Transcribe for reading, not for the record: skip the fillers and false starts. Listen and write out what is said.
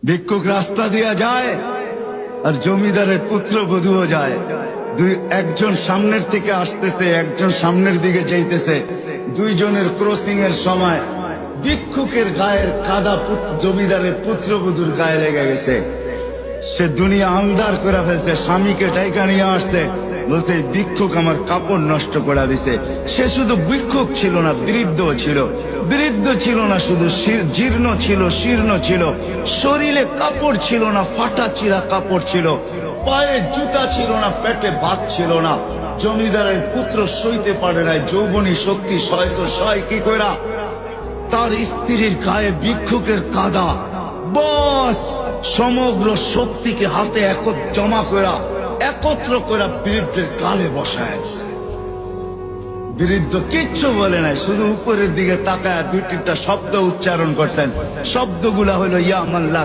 ভিক্ষুক রাস্তা দিয়া যায় আর জমিদারের পুত্রবধূও যায়। একজন সামনের থেকে আসতেছে, একজন সামনের দিকে যাইতেছে। দুইজনের ক্রসিং এর সময় ভিক্ষুকের গায়ের কাদা জমিদারের পুত্রবধূর গায়ে লেগে গেছে। সে দুনিয়া আন্ধার করে ফেলছে, স্বামীকে ডাইকা নিয়ে আসছে, বলছে ভিক্ষুক আমার কাপড় নষ্ট করে দিছে। সে শুধু ভিক্ষুক ছিল না, বৃদ্ধ ছিল। বৃদ্ধ ছিল না শুধু, জীর্ণ ছিল, শীর্ণ ছিল। শরীরে কাপড় ছিল না, ফাটা চিরা কাপড় ছিল। পায়ে জুতা ছিল না, পেটে ভাত ছিল না। জমিদারের পুত্র সইতে পারে নাই, যৌবনী শক্তি সয় তো সয় কি কইরা। তার স্ত্রীর গায়ে ভিক্ষুকের কাদা, বস সমগ্র শক্তিকে হাতে জমা করা, একত্র করা বৃদ্ধের গালে বসায়। বৃদ্ধ কিচ্ছু বলে নাই, শুধু উপরের দিকে তাকায় দুই তিনটা শব্দ উচ্চারণ করছেন। শব্দগুলা হলো ইয়া মাল্লাহ